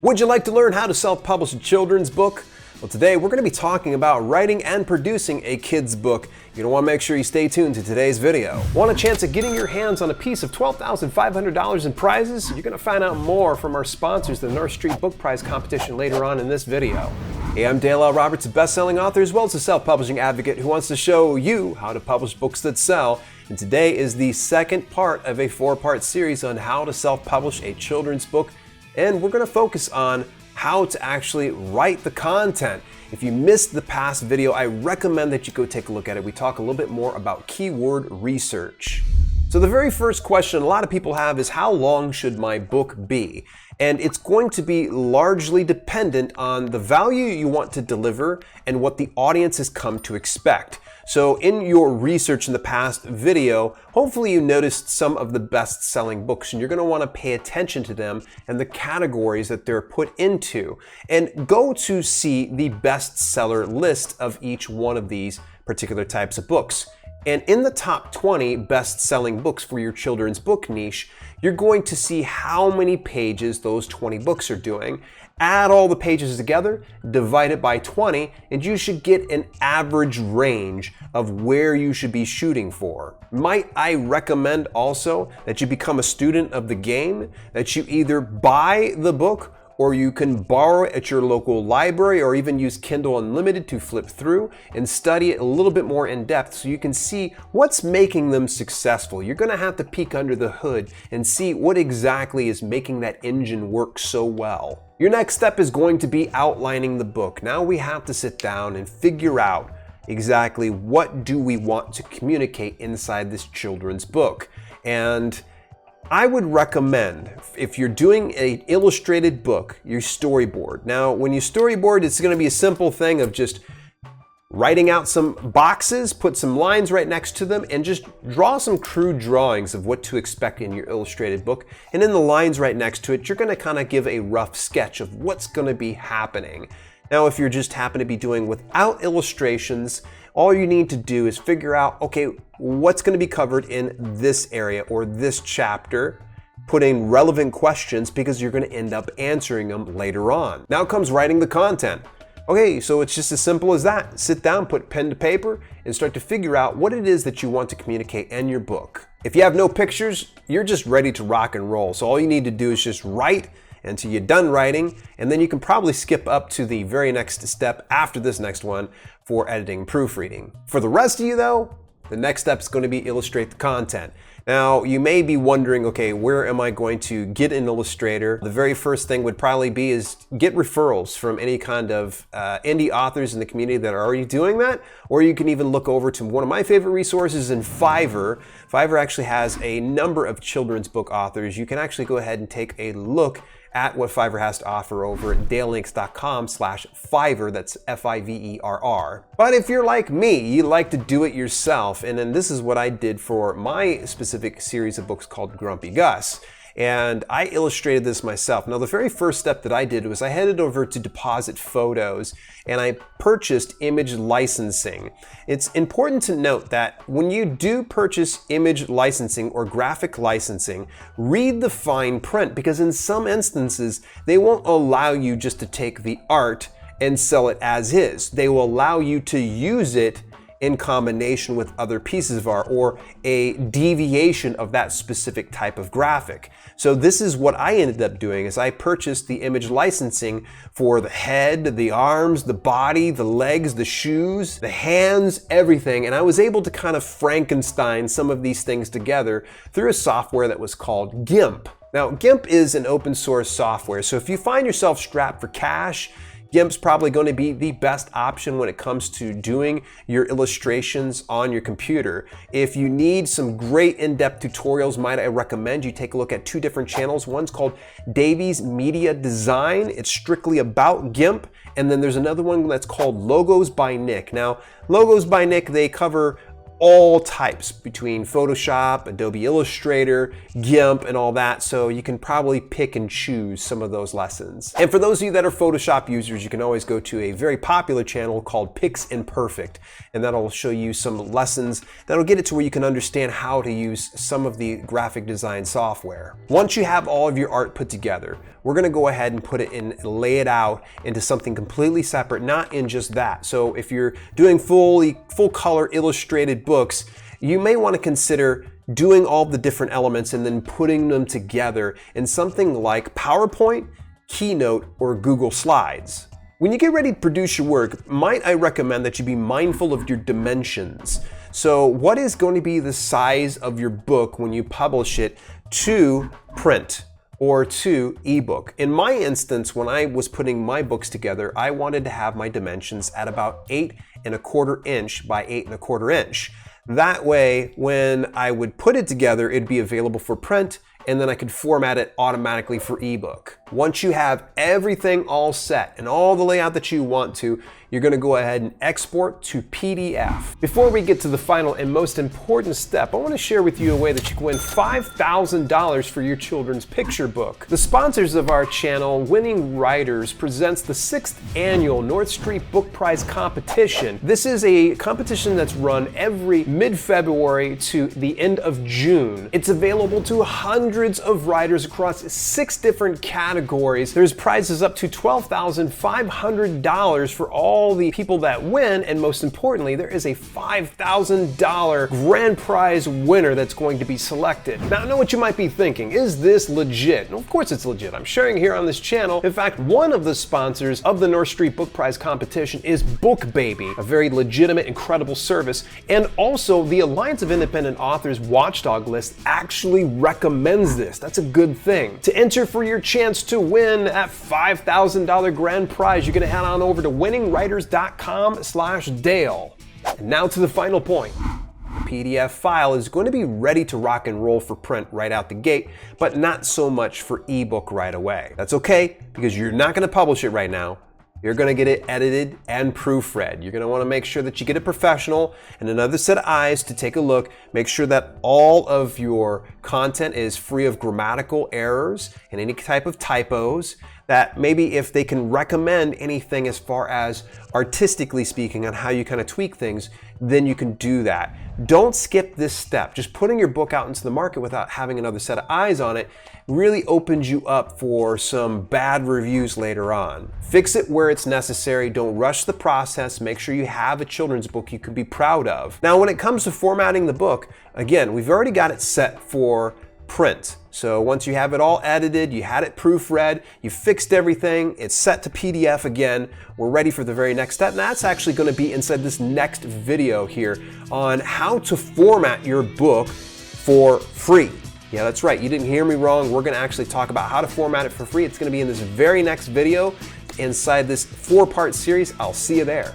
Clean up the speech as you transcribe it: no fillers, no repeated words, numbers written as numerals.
Would you like to learn how to self-publish a children's book? Well, today we're going to be talking about writing and producing a kid's book. You're going to want to make sure you stay tuned to today's video. Want a chance at getting your hands on a piece of $12,500 in prizes? You're going to find out more from our sponsors, the North Street Book Prize competition, later on in this video. Hey, I'm Dale L. Roberts, a best-selling author as well as a self-publishing advocate who wants to show you how to publish books that sell. And today is the second part of a four-part series on how to self-publish a children's book. And we're going to focus on how to actually write the content. If you missed the past video, I recommend that you go take a look at it. We talk a little bit more about keyword research. So the very first question a lot of people have is, how long should my book be? And it's going to be largely dependent on the value you want to deliver and what the audience has come to expect. So in your research in the past video, hopefully you noticed some of the best-selling books, and you're going to want to pay attention to them and the categories that they're put into. And go to see the bestseller list of each one of these particular types of books. And in the top 20 best-selling books for your children's book niche, you're going to see how many pages those 20 books are doing. Add all the pages together, divide it by 20, and you should get an average range of where you should be shooting for. Might I recommend also that you become a student of the game, that you either buy the book or you can borrow it at your local library or even use Kindle Unlimited to flip through and study it a little bit more in depth so you can see what's making them successful. You're gonna have to peek under the hood and see what exactly is making that engine work so well. Your next step is going to be outlining the book. Now we have to sit down and figure out exactly what do we want to communicate inside this children's book. And I would recommend, if you're doing an illustrated book, you storyboard. Now, when you storyboard, it's going to be a simple thing of just writing out some boxes, put some lines right next to them, and just draw some crude drawings of what to expect in your illustrated book. And in the lines right next to it, you're going to kind of give a rough sketch of what's going to be happening. Now, if you're just happen to be doing without illustrations, all you need to do is figure out, okay, what's going to be covered in this area or this chapter, put in relevant questions because you're going to end up answering them later on. Now comes writing the content. Okay, so it's just as simple as that. Sit down, put pen to paper, and start to figure out what it is that you want to communicate in your book. If you have no pictures, you're just ready to rock and roll. So all you need to do is just write until you're done writing, and then you can probably skip up to the very next step after this next one for editing and proofreading. For the rest of you though, the next step is going to be illustrate the content. Now, you may be wondering, okay, where am I going to get an illustrator? The very first thing would probably be is get referrals from any kind of indie authors in the community that are already doing that, or you can even look over to one of my favorite resources in Fiverr. Fiverr actually has a number of children's book authors. You can actually go ahead and take a look at what Fiverr has to offer over at dalelinks.com/Fiverr, that's Fiverr. But if you're like me, you like to do it yourself, and then this is what I did for my specific series of books called Grumpy Gus. And I illustrated this myself. Now, the very first step that I did was I headed over to Deposit Photos and I purchased image licensing. It's important to note that when you do purchase image licensing or graphic licensing, read the fine print, because in some instances, they won't allow you just to take the art and sell it as is. They will allow you to use it in combination with other pieces of art or a deviation of that specific type of graphic. So this is what I ended up doing, is I purchased the image licensing for the head, the arms, the body, the legs, the shoes, the hands, everything. And I was able to kind of Frankenstein some of these things together through a software that was called GIMP. Now, GIMP is an open source software. So if you find yourself strapped for cash, GIMP's probably going to be the best option when it comes to doing your illustrations on your computer. If you need some great in-depth tutorials, might I recommend you take a look at two different channels. One's called Davies Media Design. It's strictly about GIMP. And then there's another one that's called Logos by Nick. Now, Logos by Nick, they cover all types between Photoshop, Adobe Illustrator, GIMP, and all that, so you can probably pick and choose some of those lessons. And for those of you that are Photoshop users, you can always go to a very popular channel called Pix Imperfect, and that'll show you some lessons that'll get it to where you can understand how to use some of the graphic design software. Once you have all of your art put together, we're gonna go ahead and put it in, lay it out into something completely separate, not in just that. So if you're doing full color illustrated books, you may want to consider doing all the different elements and then putting them together in something like PowerPoint, Keynote, or Google Slides. When you get ready to produce your work, might I recommend that you be mindful of your dimensions. So what is going to be the size of your book when you publish it to print or to ebook? In my instance, when I was putting my books together, I wanted to have my dimensions at about 8¼ inch by 8¼ inch. That way, when I would put it together, it'd be available for print, and then I could format it automatically for ebook. Once you have everything all set and all the layout that you want to, you're gonna go ahead and export to PDF. Before we get to the final and most important step, I wanna share with you a way that you can win $5,000 for your children's picture book. The sponsors of our channel, Winning Writers, presents the 6th annual North Street Book Prize competition. This is a competition that's run every mid-February to the end of June. It's available to hundreds of writers across 6 different categories. There's prizes up to $12,500 for all the people that win, and most importantly, there is a $5,000 grand prize winner that's going to be selected. Now, I know what you might be thinking. Is this legit? And of course it's legit. I'm sharing here on this channel. In fact, one of the sponsors of the North Street Book Prize competition is BookBaby, a very legitimate, incredible service. And also, the Alliance of Independent Authors Watchdog list actually recommends this. That's a good thing. To enter for your chance to win that $5,000 grand prize, you're gonna head on over to winningwriters.com/Dale. And now to the final point. The PDF file is going to be ready to rock and roll for print right out the gate, but not so much for ebook right away. That's okay, because you're not gonna publish it right now. You're gonna get it edited and proofread. You're gonna wanna make sure that you get a professional and another set of eyes to take a look. Make sure that all of your content is free of grammatical errors and any type of typos. That maybe if they can recommend anything as far as artistically speaking on how you kind of tweak things, then you can do that. Don't skip this step. Just putting your book out into the market without having another set of eyes on it really opens you up for some bad reviews later on. Fix it where it's necessary. Don't rush the process. Make sure you have a children's book you can be proud of. Now, when it comes to formatting the book, again, we've already got it set for print. So once you have it all edited, you had it proofread, you fixed everything, it's set to PDF again, we're ready for the very next step. And that's actually going to be inside this next video here on how to format your book for free. Yeah, that's right. You didn't hear me wrong. We're going to actually talk about how to format it for free. It's going to be in this very next video inside this 4-part series. I'll see you there.